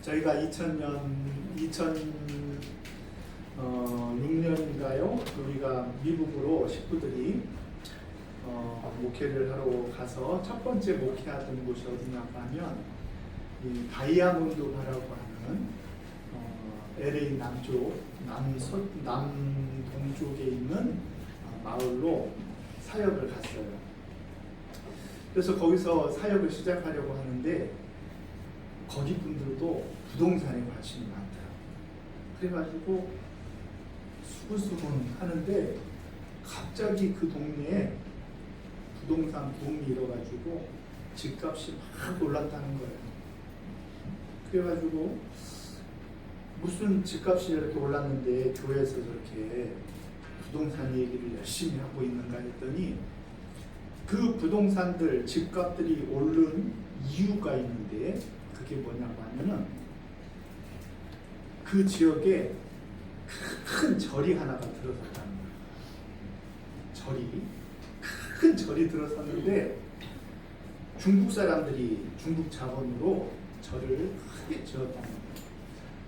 저희가 2006년인가요? 우리가 미국으로 식구들이 목회를 하러 가서 첫 번째 목회하던 곳이 어디냐고 하면 이 다이아몬드 바라고 하는 LA 남쪽, 남동쪽에 있는 마을로 사역을 갔어요. 그래서 거기서 사역을 시작하려고 하는데 거기 분들도 부동산에 관심이 많더라고요. 그래가지고 수근수근 하는데 갑자기 그 동네에 부동산 붐이 일어가지고 집값이 막 올랐다는 거예요. 그래가지고 무슨 집값이 이렇게 올랐는데 교회에서 저렇게 부동산 얘기를 열심히 하고 있는가 했더니 그 부동산들 집값들이 오른 이유가 있는데 그게 뭐냐고 하면은 그 지역에 큰 절이 하나가 들어섰다는 거예요. 큰 절이 들어섰는데 중국 사람들이 중국 자본으로 절을 크게 지었다는 거예요.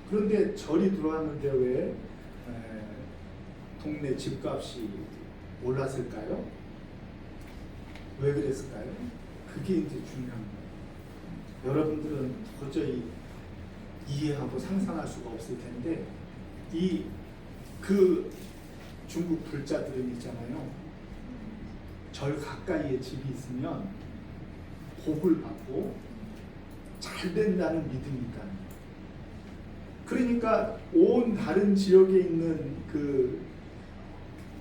그런데 절이 들어왔는데 왜 동네 집값이 올랐을까요? 왜 그랬을까요? 그게 이제 중요한 거예요. 여러분들은 도저히 이해하고 상상할 수가 없을 텐데 그 중국 불자들은 있잖아요. 절 가까이에 집이 있으면 복을 받고 잘 된다는 믿음이 있다는 거예요. 그러니까 온 다른 지역에 있는 그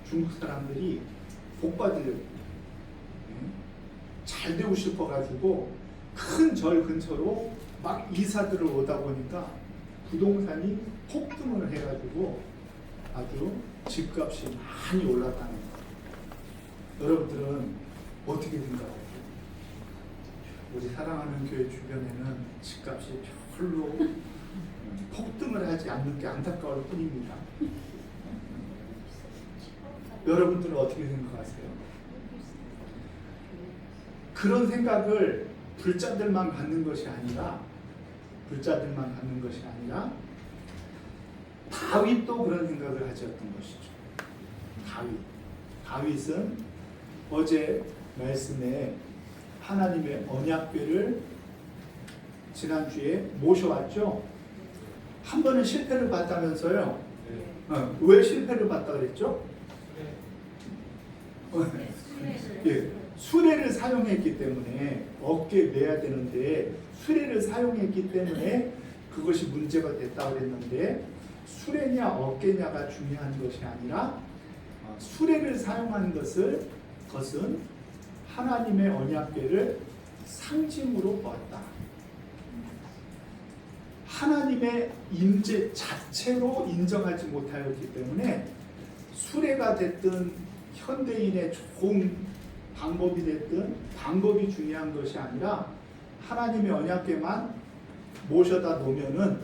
중국 사람들이 복 받으려고 잘 되고 싶어가지고 큰 절 근처로 막 이사들을 오다 보니까 부동산이 폭등을 해가지고 아주 집값이 많이 올랐다는 거예요. 여러분들은 어떻게 생각해요? 우리 사랑하는 교회 주변에는 집값이 별로 폭등을 하지 않는 게 안타까울 뿐입니다. 여러분들은 어떻게 생각하세요? 그런 생각을 불자들만 갖는 것이 아니라 다윗도 그런 생각을 가졌던 것이죠. 다윗은 어제 말씀에 하나님의 언약궤를 지난주에 모셔왔죠. 한 번은 실패를 봤다면서요. 왜 실패를 봤다 그랬죠? 수레를 사용했기 때문에 어깨에 매야 되는데 수레를 사용했기 때문에 그것이 문제가 됐다고 그랬는데 수레냐 어깨냐가 중요한 것이 아니라 수레를 사용하는 것은 하나님의 언약궤를 상징으로 보았다. 하나님의 임재 자체로 인정하지 못하였기 때문에 수레가 됐든 현대인의 좋은 방법이 됐든 방법이 중요한 것이 아니라 하나님의 언약궤만 모셔다 놓으면은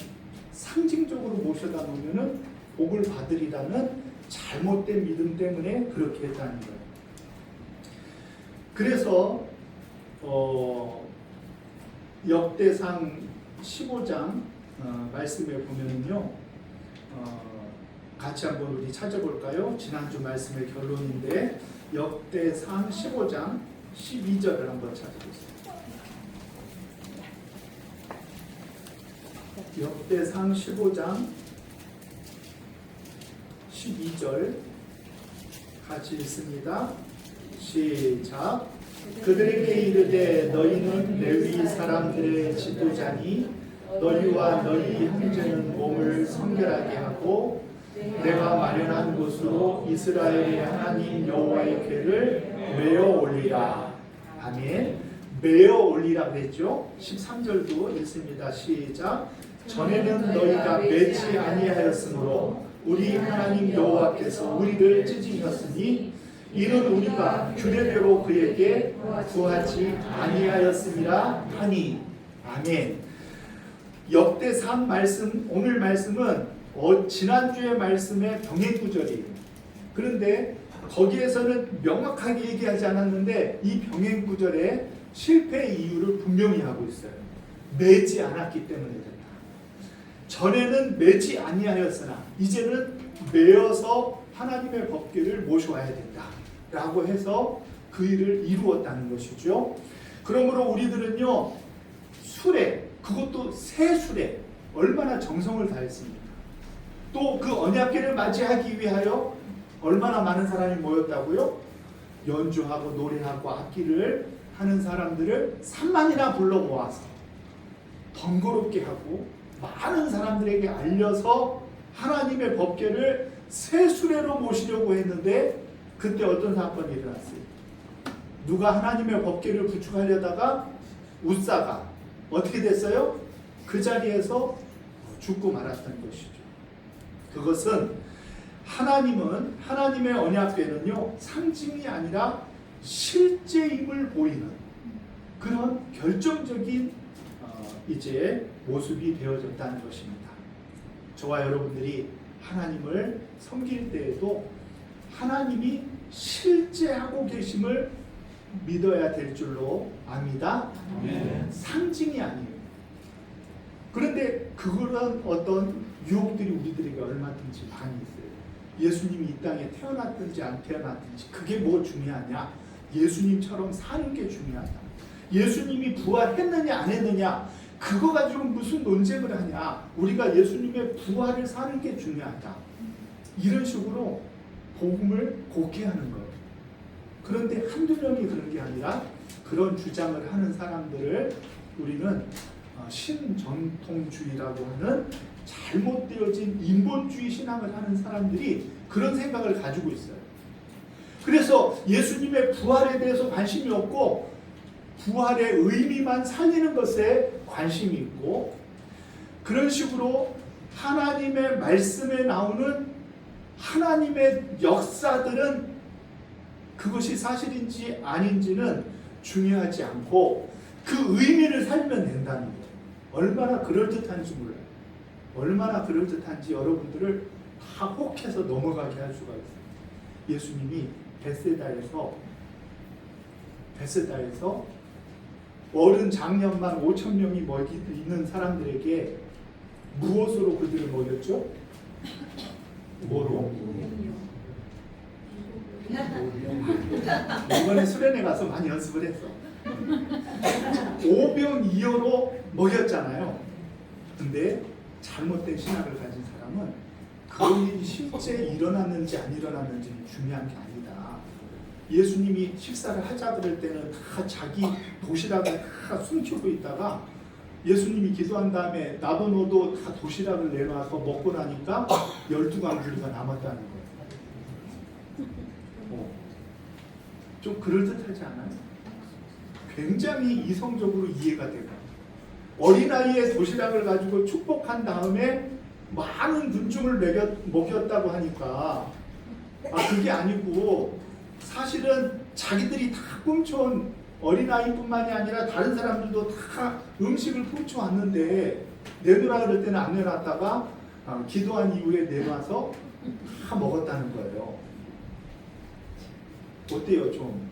상징적으로 모셔다 놓으면은 복을 받으리라는 잘못된 믿음 때문에 그렇게 했다는 거예요. 그래서 역대상 15장 말씀에 보면은요, 같이 한번 우리 찾아볼까요? 지난주 말씀의 결론인데 역대상 15장 12절을 한번 찾아보세요. 역대상 15장 12절 같이 읽습니다. 시작. 그들에게 이르되 너희는 레위 사람들의 지도자니 너희와 너희 형제는 몸을 성결하게 하고 내가 마련한 곳으로 이스라엘의 하나님 여호와의 궤를 메어 올리라. 아멘. 메어 올리라 그랬죠. 13절도 읽습니다. 시작. 전에는 너희가 매지 아니하였으므로 우리 하나님 여호와께서 우리를 찢으셨으니 이는 우리가 규례대로 그에게 구하지 아니하였음이라 하니. 아멘. 역대상 말씀, 오늘 말씀은 지난주의 말씀의 병행 구절이에요. 그런데 거기에서는 명확하게 얘기하지 않았는데 이 병행 구절에 실패 이유를 분명히 하고 있어요. 매지 않았기 때문에 됐다. 전에는 매지 아니하였으나 이제는 매어서 하나님의 법궤를 모셔와야 된다 라고 해서 그 일을 이루었다는 것이죠. 그러므로 우리들은요, 수레, 그것도 새 수레, 얼마나 정성을 다했습니까? 또 그 언약궤를 맞이하기 위하여 얼마나 많은 사람이 모였다고요? 연주하고 노래하고 악기를 하는 사람들을 3만이나 불러 모아서 번거롭게 하고 많은 사람들에게 알려서 하나님의 법궤를 새 수레로 모시려고 했는데, 그때 어떤 사건이 일어났어요? 누가 하나님의 법궤를 부축하려다가 웃사가 어떻게 됐어요? 그 자리에서 죽고 말았던 것이죠. 그것은 하나님은, 하나님의 언약궤는요, 상징이 아니라 실제임을 보이는 그런 결정적인 이제 모습이 되어졌다는 것입니다. 저와 여러분들이 하나님을 섬길 때에도 하나님이 실제 하고 계심을 믿어야 될 줄로 압니다. 상징이 아니에요. 그런데 그런 어떤 유혹들이 우리들에게 얼마든지 많이 있어요. 예수님이 이 땅에 태어났든지 안 태어났든지 그게 뭐 중요하냐? 예수님처럼 사는 게 중요하다. 예수님이 부활했느냐 안 했느냐 그거 가지고 무슨 논쟁을 하냐? 우리가 예수님의 부활을 사는 게 중요하다. 이런 식으로 복음을 곡해하는 거예요. 그런데 한두 명이 그런 게 아니라 그런 주장을 하는 사람들을 우리는 신전통주의라고 하는 잘못되어진 인본주의 신앙을 하는 사람들이 그런 생각을 가지고 있어요. 그래서 예수님의 부활에 대해서 관심이 없고 부활의 의미만 살리는 것에 관심이 있고, 그런 식으로 하나님의 말씀에 나오는 하나님의 역사들은 그것이 사실인지 아닌지는 중요하지 않고 그 의미를 살면 된다는 거예요. 얼마나 그럴듯한지 몰라요. 얼마나 그럴듯한지 여러분들을 다 혹해서 넘어가게 할 수가 있어요. 예수님이 베세다에서 어른 장년만 5,000명이 있는 사람들에게 무엇으로 그들을 먹였죠? 뭐로? 이번에 수련회 가서 많이 연습을 했어. 오병이어로 먹였잖아요. 근데 잘못된 신학을 가진 사람은 그 일이 실제 일어났는지 안 일어났는지는 중요한 게 아니다. 예수님이 식사를 하자 그럴 때는 다 자기 도시락을 다 숨기고 있다가 예수님이 기도한 다음에 나도 너도 다 도시락을 내놔서 먹고 나니까 12광주리가 남았다는 거예요. 좀 그럴듯하지 않아요? 굉장히 이성적으로 이해가 되고, 어린아이의 도시락을 가지고 축복한 다음에 많은 군중을 먹였다고 하니까 그게 아니고 사실은 자기들이 다 훔쳐온, 어린아이뿐만이 아니라 다른 사람들도 다 음식을 훔쳐왔는데 내놓으라 그럴 때는 안 내놨다가 기도한 이후에 내놔서 다 먹었다는 거예요. 어때요? 좀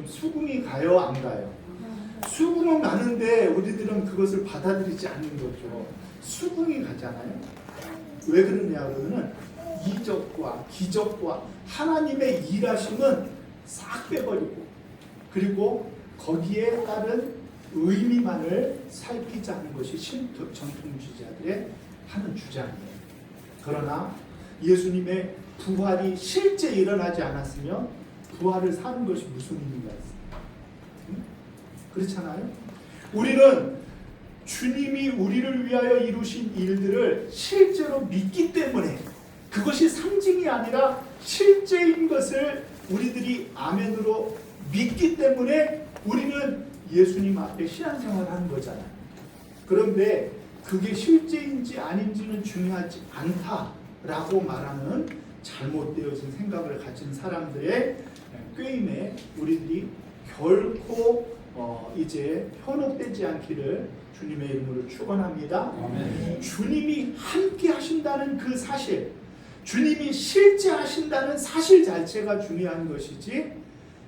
수긍이 가요? 안 가요? 수긍은 가는데 우리들은 그것을 받아들이지 않는 거죠. 수긍이 가잖아요. 왜 그러냐 그러면은 이적과 기적과 하나님의 일하심은 싹 빼버리고, 그리고 거기에 따른 의미만을 살피자는 것이 신전통주의자들의 하는 주장이에요. 그러나 예수님의 부활이 실제 일어나지 않았으면 부활을 사는 것이 무슨 의미가 있어요? 응? 그렇잖아요. 우리는 주님이 우리를 위하여 이루신 일들을 실제로 믿기 때문에, 그것이 상징이 아니라 실제인 것을 우리들이 아멘으로 믿기 때문에 우리는 예수님 앞에 신앙생활을 하는 거잖아요. 그런데 그게 실제인지 아닌지는 중요하지 않다라고 말하는 잘못되어진 생각을 가진 사람들의 꾀임에 우리들이 결코 이제 현혹되지 않기를 주님의 이름으로 축원합니다. 아멘. 주님이 함께 하신다는 그 사실, 주님이 실제 하신다는 사실 자체가 중요한 것이지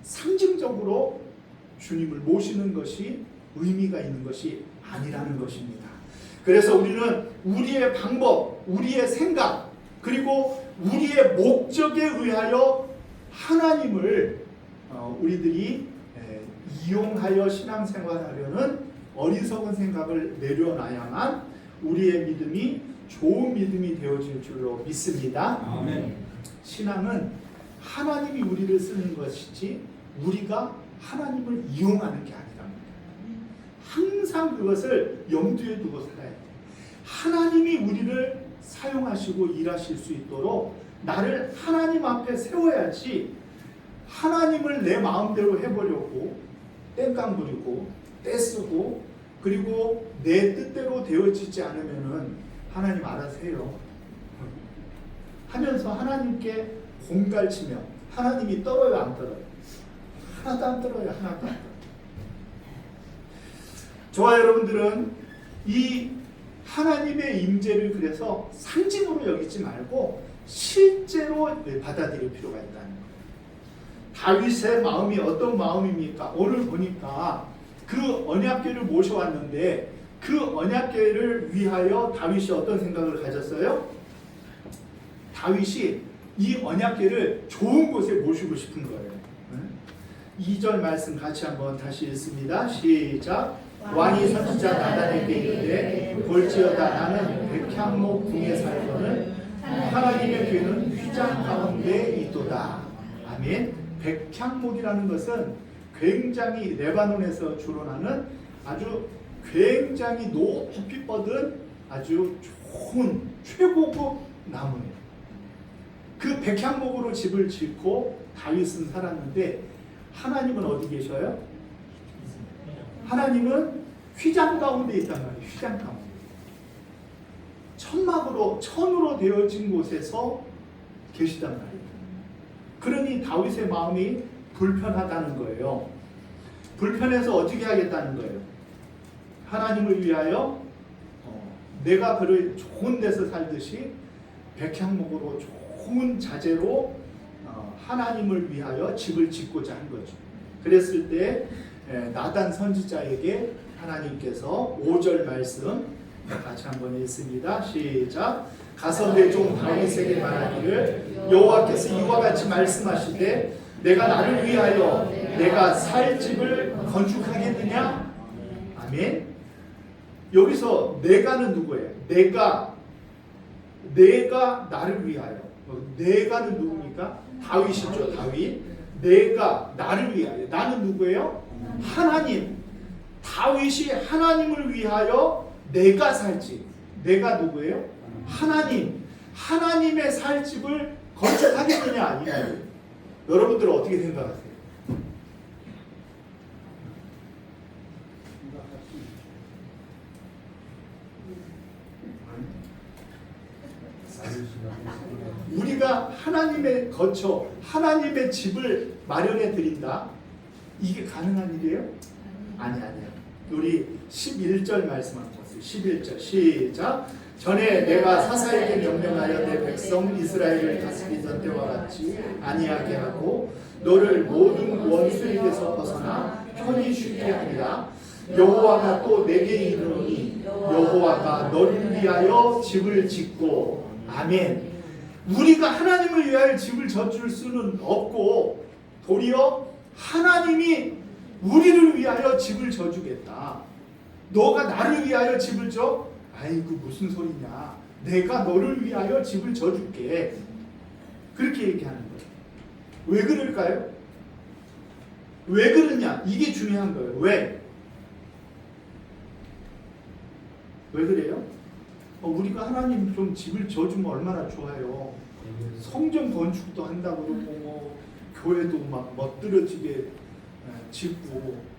상징적으로 주님을 모시는 것이 의미가 있는 것이 아니라는 것입니다. 그래서 우리는 우리의 방법, 우리의 생각, 그리고 우리의 목적에 의하여 하나님을 우리들이 이용하여 신앙생활하려는 어리석은 생각을 내려놔야만 우리의 믿음이 좋은 믿음이 되어질 줄로 믿습니다. 아멘. 신앙은 하나님이 우리를 쓰는 것이지 우리가 하나님을 이용하는 게 아니랍니다. 항상 그것을 염두에 두고 살아야 돼요. 하나님이 우리를 사용하시고 일하실 수 있도록 나를 하나님 앞에 세워야지, 하나님을 내 마음대로 해보려고 땡깡 부리고 떼쓰고 그리고 내 뜻대로 되어지지 않으면은 하나님 알아서 해요 하면서 하나님께 공갈치며 하나님이 떨어요 안 떨어요? 하나도 안 떨어요. 하나도 안 떨어요. 저와 여러분들은 이 하나님의 임재를 그래서 상징으로 여기지 말고 실제로 받아들일 필요가 있다는 거예요. 다윗의 마음이 어떤 마음입니까? 오늘 보니까 그 언약궤를 모셔왔는데 그 언약궤를 위하여 다윗이 어떤 생각을 가졌어요? 다윗이 이 언약궤를 좋은 곳에 모시고 싶은 거예요. 2절 말씀 같이 한번 다시 읽습니다. 시작. 왕이 선지자 나단에게 이르되 볼지어다 나는 백향목 궁에 살거늘 하나님의 궤는 휘장 가운데 있도다. 아멘. 백향목이라는 것은 굉장히 레바논에서 주로 나는 아주 굉장히 높이 뻗은 아주 좋은 최고급 나무예요. 그 백향목으로 집을 짓고 다윗은 살았는데 하나님은 어디 계셔요? 하나님은 휘장 가운데 있단 말이에요. 휘장 가운데. 천으로 되어진 곳에서 계시단 말이에요. 그러니 다윗의 마음이 불편하다는 거예요. 불편해서 어떻게 하겠다는 거예요? 하나님을 위하여 내가 그를 좋은 데서 살듯이 백향목으로 좋은 자재로 하나님을 위하여 집을 짓고자 한 거죠. 그랬을 때 나단 선지자에게 하나님께서 5절 말씀 같이 한번 읽습니다. 시작. 가서 내 종 다윗에게 말하기를 여호와께서 이와 같이 말씀하시되 내가 나를 위하여 내가 살 집을 건축하겠느냐? 아멘. 여기서 내가는 누구예요? 내가 나를 위하여. 내가는 누굽니까? 다윗이죠. 다윗. 내가 나를 위하여. 나는 누구예요? 하나님. 다윗이 하나님을 위하여 내가 살 집. 내가 누구예요? 하나님. 하나님의 살 집을 건축하겠느냐? 아니냐? 여러분들 어떻게 생각하세요? 우리가 하나님의 거처, 하나님의 집을 마련해 드린다. 이게 가능한 일이에요? 아니야. 우리 11절 말씀 한번 보세요. 11절 시작. 전에 내가 사사에게 명령하여 내 백성 이스라엘을 다스리던 때와 같이 아니하게 하고 너를 모든 원수에게서 벗어나 편히 쉬게 하리라. 여호와가 또 내게 이르노니 여호와가 너를 위하여 집을 짓고. 아멘. 우리가 하나님을 위하여 집을 져줄 수는 없고 도리어 하나님이 우리를 위하여 집을 져주겠다. 너가 나를 위하여 집을 져? 아이고 무슨 소리냐. 내가 너를 위하여 집을 져줄게. 그렇게 얘기하는 거예요. 왜 그럴까요? 왜 그러냐? 이게 중요한 거예요. 왜 그래요? 우리가 하나님 좀 집을 져주면 얼마나 좋아요. 성전 건축도 한다고 그러고 뭐 교회도 막 멋들어지게 짓고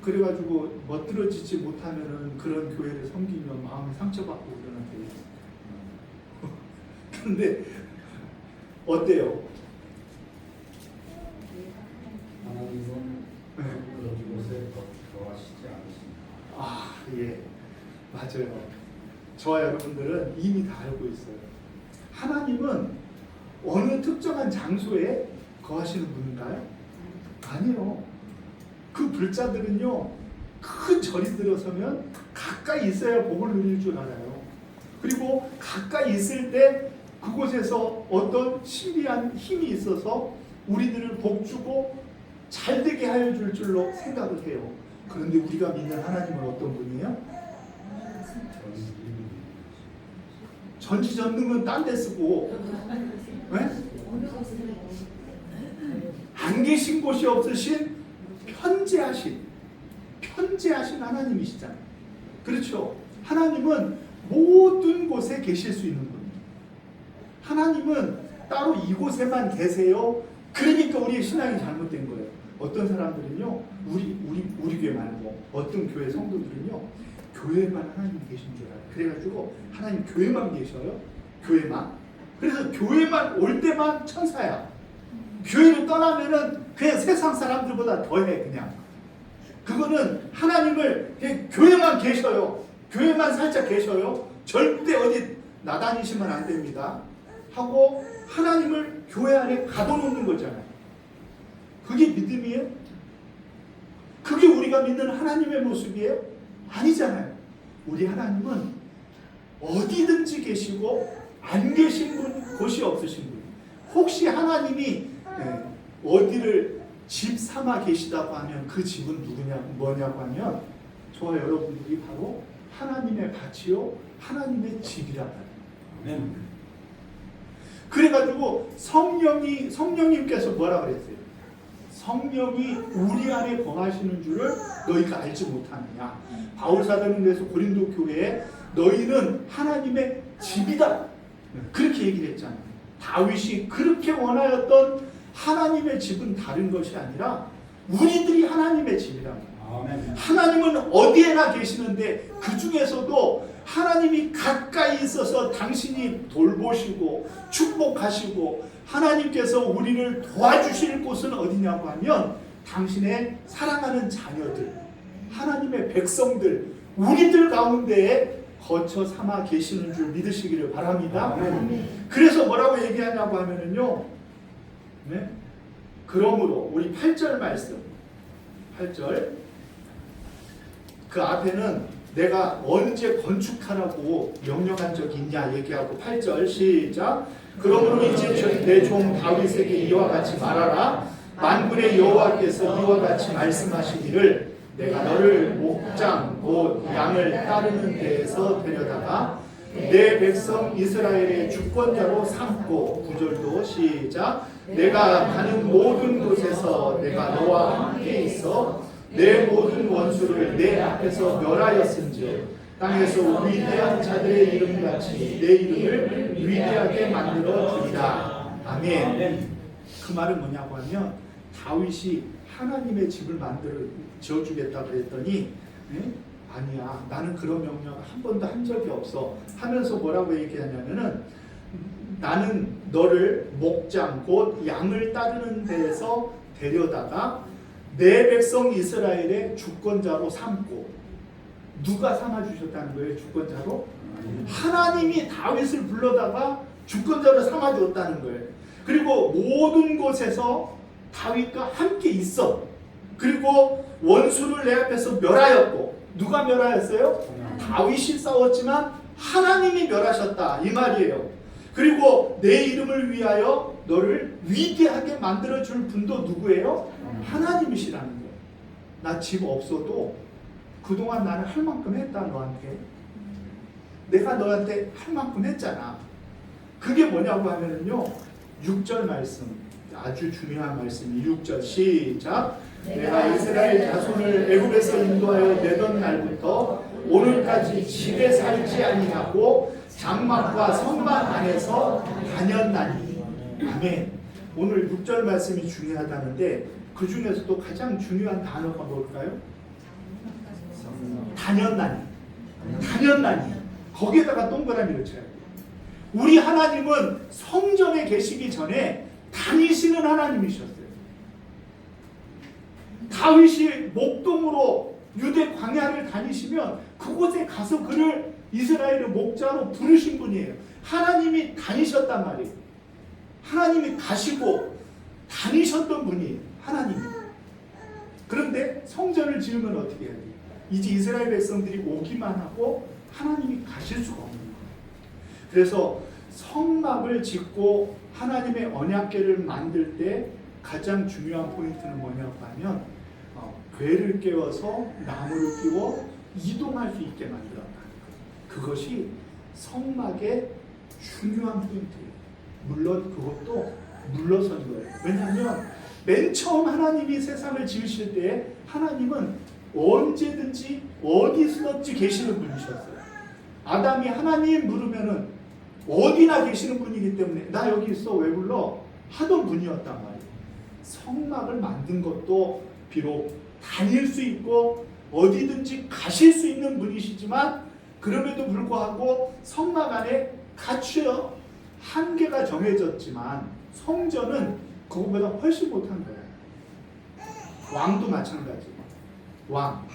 그래가지고 멋들어지지 못하면은 그런 교회를 섬기면 마음이 상처받고 그러는데 근데 어때요? 하나님은 그런 곳에 거하시지 않으십니다. 예, 맞아요. 저와 여러분들은 이미 다 알고 있어요. 하나님은 어느 특정한 장소에 거하시는 분인가요? 아니요. 그 불자들은요, 큰 절이 들어서면 각 가까이 있어야 복을 누릴 줄 알아요. 그리고 가까이 있을 때 그곳에서 어떤 신비한 힘이 있어서 우리들을 복주고 잘되게 하여 줄 줄로 생각을 해요. 그런데 우리가 믿는 하나님은 어떤 분이에요? 전지전능은 딴 데 쓰고, 네? 안 계신 곳이 없으신 편재하신 하나님이시잖아요. 그렇죠? 하나님은 모든 곳에 계실 수 있는 분이에요. 하나님은 따로 이곳에만 계세요. 그러니까 우리의 신앙이 잘못된 거예요. 어떤 사람들은요, 우리 교회 말고 어떤 교회 성도들은요, 교회만 하나님 계신 줄 알아요. 그래가지고 하나님 교회만 계셔요. 교회만. 그래서 교회만 올 때만 천사야. 교회를 떠나면은 그냥 세상 사람들보다 더해 그냥. 그거는 하나님을 그냥 교회만 계셔요. 교회만 살짝 계셔요. 절대 어디 나다니시면 안 됩니다. 하고 하나님을 교회 안에 가둬놓는 거잖아요. 그게 믿음이에요? 그게 우리가 믿는 하나님의 모습이에요? 아니잖아요. 우리 하나님은 어디든지 계시고 안 계신 곳이 없으신 분. 혹시 하나님이 어디를 집 삼아 계시다고 하면 그 집은 뭐냐고 하면 저와 여러분들이 바로 하나님의 밭이요 하나님의 집이라고 해요. 그래가지고 성령님께서 뭐라 그랬어요? 성령이 우리 안에 거하시는 줄을 너희가 알지 못하느냐. 바울사도는 그래서 고린도 교회에 너희는 하나님의 집이다 그렇게 얘기를 했잖아요. 다윗이 그렇게 원하였던 하나님의 집은 다른 것이 아니라 우리들이 하나님의 집이라고. 하나님은 어디에나 계시는데 그 중에서도 하나님이 가까이 있어서 당신이 돌보시고 축복하시고 하나님께서 우리를 도와주실 곳은 어디냐고 하면 당신의 사랑하는 자녀들, 하나님의 백성들, 우리들 가운데에 거처 삼아 계시는 줄 믿으시기를 바랍니다. 그래서 뭐라고 얘기하냐고 하면은요, 네? 그러므로 우리 8절 말씀, 8절 그 앞에는 내가 언제 건축하라고 명령한 적이 있냐 얘기하고 8절 시작. 그러므로 이제 내 종 다윗에게 이와 같이 말하라. 만군의 여호와께서 이와 같이 말씀하시기를 내가 너를 목장 곧 양을 따르는 데에서 데려다가 내 백성 이스라엘의 주권자로 삼고 9절도 시작. 내가 가는 모든 곳에서 내가 너와 함께 있어 내 모든 원수를 내 앞에서 멸하였은즉 땅에서 위대한 자들의 이름같이 내 이름을 위대하게 만들어 주리라. 아멘. 그 말은 뭐냐고 하면 다윗이 하나님의 집을 지어주겠다고 그랬더니 아니야 나는 그런 명령 한 번도 한 적이 없어 하면서 뭐라고 얘기하냐면은 나는 너를 목장 곧 양을 따르는 데에서 데려다가 내 백성 이스라엘의 주권자로 삼고. 누가 삼아주셨다는 거예요? 주권자로? 하나님이 다윗을 불러다가 주권자로 삼아주었다는 거예요. 그리고 모든 곳에서 다윗과 함께 있어. 그리고 원수를 내 앞에서 멸하였고. 누가 멸하였어요? 다윗이 싸웠지만 하나님이 멸하셨다 이 말이에요. 그리고 내 이름을 위하여 너를 위대하게 만들어줄 분도 누구예요? 하나님이시라는 거예요. 나 집 없어도 그동안 나는 할 만큼 했다 너한테. 내가 너한테 할 만큼 했잖아. 그게 뭐냐고 하면은요 6절 말씀 아주 중요한 말씀이 6절 시작. 내가 이스라엘 자손을 애굽에서 인도하여 내던 날부터 오늘까지 집에 살지 아니하고 장막과 성막 안에서 다녔나니. 아멘. 오늘 6절 말씀이 중요하다는데 그 중에서도 가장 중요한 단어가 뭘까요? 다녔나니. 다녔나니. 거기에다가 동그라미를 쳐야 돼요. 우리 하나님은 성전에 계시기 전에 다니시는 하나님이셨어요. 다윗이 목동으로 유대 광야를 다니시면 그곳에 가서 그를 이스라엘의 목자로 부르신 분이에요. 하나님이 다니셨단 말이에요. 하나님이 가시고 다니셨던 분이 하나님이에요. 그런데 성전을 지으면 어떻게 해야 돼요? 이제 이스라엘 백성들이 오기만 하고 하나님이 가실 수가 없는 거예요. 그래서 성막을 짓고 하나님의 언약궤를 만들 때 가장 중요한 포인트는 뭐냐고 하면 궤를 깨워서 나무를 끼워 이동할 수 있게 만들었다는 거예요. 그것이 성막의 중요한 포인트예요. 물론 그것도 물러선 거예요. 왜냐하면 맨 처음 하나님이 세상을 지으실 때 하나님은 언제든지 어디서든지 계시는 분이셨어요. 아담이 하나님 부르면은 어디나 계시는 분이기 때문에 나 여기 있어 왜 불러? 하던 분이었단 말이에요. 성막을 만든 것도 비록 다닐 수 있고 어디든지 가실 수 있는 분이시지만 그럼에도 불구하고 성막 안에 갖추어 한계가 정해졌지만 성전은 그거보다 훨씬 못한 거예요. 왕도 마찬가지. 왕.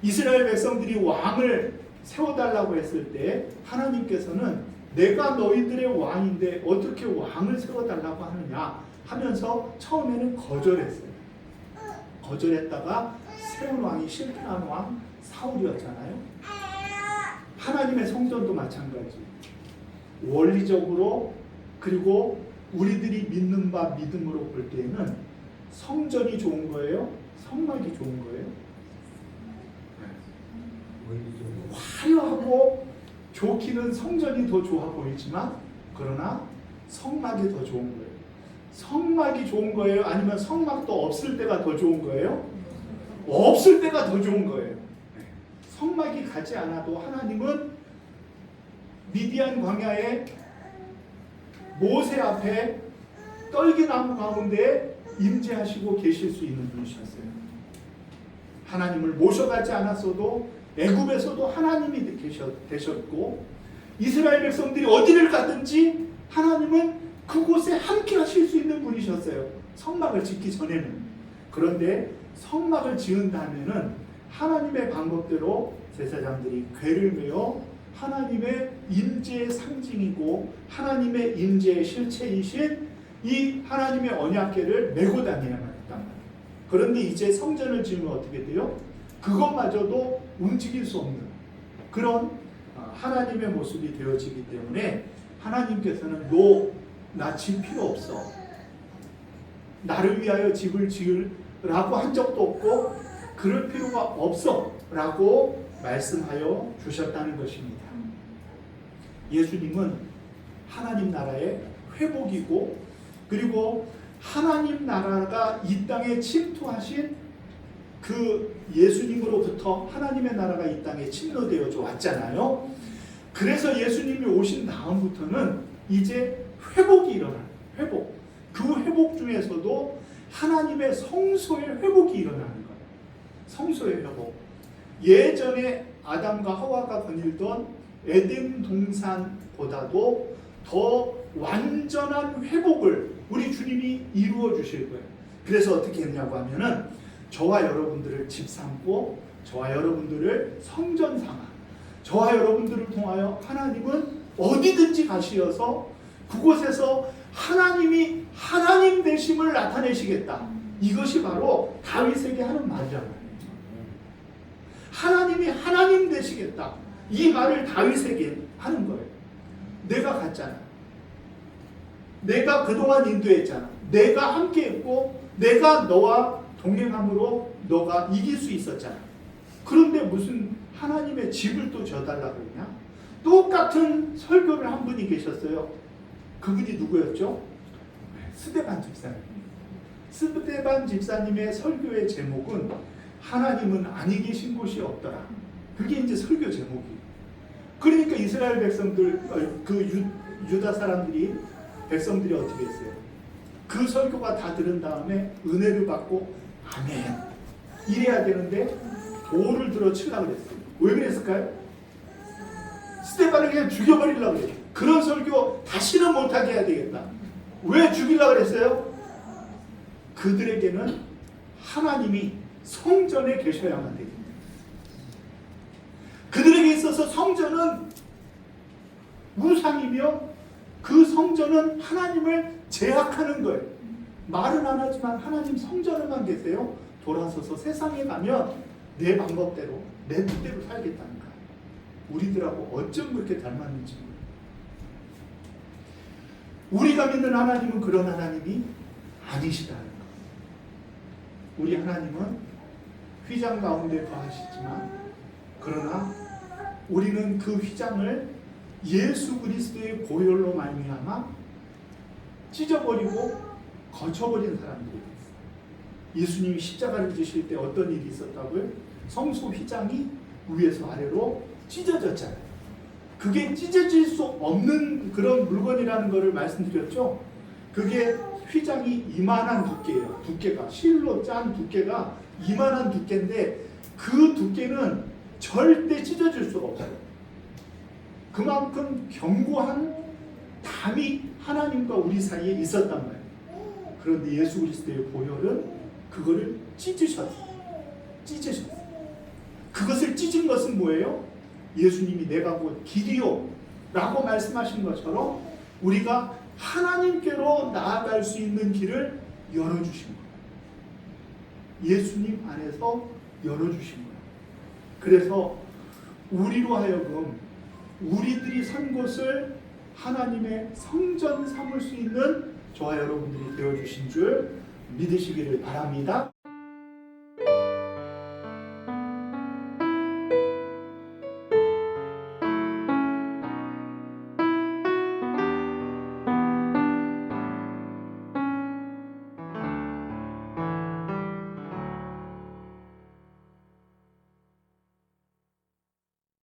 이스라엘 백성들이 왕을 세워달라고 했을 때 하나님께서는 내가 너희들의 왕인데 어떻게 왕을 세워달라고 하느냐 하면서 처음에는 거절했어요. 거절했다가 세운 왕이 실패한 왕 사울이었잖아요. 하나님의 성전도 마찬가지. 원리적으로 그리고 우리들이 믿는 바 믿음으로 볼 때에는 성전이 좋은 거예요? 성막이 좋은 거예요? 화려하고 좋기는 성전이 더 좋아 보이지만 그러나 성막이 더 좋은 거예요. 성막이 좋은 거예요? 아니면 성막도 없을 때가 더 좋은 거예요? 없을 때가 더 좋은 거예요. 성막이 가지 않아도 하나님은 미디안 광야에 모세 앞에 떨기나무 가운데 임재하시고 계실 수 있는 분이셨어요. 하나님을 모셔가지 않았어도 애굽에서도 하나님이 되셨고 이스라엘 백성들이 어디를 가든지 하나님은 그곳에 함께 하실 수 있는 분이셨어요. 성막을 짓기 전에는. 그런데 성막을 지은 다음에는 하나님의 방법대로 제사장들이 궤를 메어 하나님의 임재의 상징이고 하나님의 임재의 실체이신 이 하나님의 언약궤를 메고 다니야만 했단 말이에요. 그런데 이제 성전을 지으면 어떻게 돼요? 그것마저도 움직일 수 없는 그런 하나님의 모습이 되어지기 때문에 하나님께서는 나 집 필요 없어. 나를 위하여 집을 지으라고 한 적도 없고 그럴 필요가 없어 라고 말씀하여 주셨다는 것입니다. 예수님은 하나님 나라의 회복이고 그리고 하나님 나라가 이 땅에 침투하신 그 예수님으로부터 하나님의 나라가 이 땅에 침노되어져 왔잖아요. 그래서 예수님이 오신 다음부터는 이제 회복이 일어나요. 회복. 그 회복 중에서도 하나님의 성소의 회복이 일어나는 거예요. 성소의 회복. 예전에 아담과 하와가 거닐던 에덴 동산보다도 더 완전한 회복을 우리 주님이 이루어 주실 거예요. 그래서 어떻게 했냐고 하면은 저와 여러분들을 집 삼고 저와 여러분들을 성전 삼아 저와 여러분들을 통하여 하나님은 어디든지 가시어서 그곳에서 하나님이 하나님 되심을 나타내시겠다. 이것이 바로 다윗에게 하는 말이잖아요. 하나님이 하나님 되시겠다. 이 말을 다윗에게 하는 거예요. 내가 갔잖아. 내가 그동안 인도했잖아. 내가 함께했고 내가 너와 동행함으로 너가 이길 수 있었잖아. 그런데 무슨 하나님의 집을 또 져달라고 그러냐? 똑같은 설교를 한 분이 계셨어요. 그분이 누구였죠? 스데반 집사님. 스데반 집사님의 설교의 제목은 하나님은 아니 계신 곳이 없더라. 그게 이제 설교 제목이에요. 그러니까 이스라엘 백성들, 유다 사람들이 백성들이 어떻게 했어요? 그 설교가 다 들은 다음에 은혜를 받고 아멘 이래야 되는데 돌을 들어 치려고 그랬어요. 왜 그랬을까요? 스데반을 그냥 죽여버리려고 그랬어요. 그런 설교 다시는 못하게 해야 되겠다. 왜 죽이려고 그랬어요? 그들에게는 하나님이 성전에 계셔야만 되겠다. 그들에게 있어서 성전은 우상이며 그 성전은 하나님을 제약하는 거예요. 말은 안 하지만 하나님 성전에만 계세요. 돌아서서 세상에 가면 내 방법대로 내 뜻대로 살겠다는 거야. 우리들하고 어쩜 그렇게 닮았는지. 우리가 믿는 하나님은 그런 하나님이 아니시다는 거. 우리 하나님은 휘장 가운데 거하시지만 그러나 우리는 그 휘장을 예수 그리스도의 보혈로 말미암아 찢어버리고 거쳐버린 사람들이 있어요. 예수님이 십자가를 지실 때 어떤 일이 있었다고요? 성소 휘장이 위에서 아래로 찢어졌잖아요. 그게 찢어질 수 없는 그런 물건이라는 것을 말씀드렸죠. 그게 휘장이 이만한 두께예요. 두께가 실로 짠 두께가 이만한 두께인데 그 두께는 절대 찢어질 수가 없어요. 그만큼 견고한 담이 하나님과 우리 사이에 있었단 말이에요. 그런데 예수 그리스도의 보혈은 그거를 찢으셨어요. 그것을 찢은 것은 뭐예요? 예수님이 내가 곧 길이요 라고 말씀하신 것처럼 우리가 하나님께로 나아갈 수 있는 길을 열어주신 거예요. 예수님 안에서 열어주신 거예요. 그래서 우리로 하여금 우리들이 산 곳을 하나님의 성전 삼을 수 있는 저와 여러분들이 되어주신 줄 믿으시기를 바랍니다.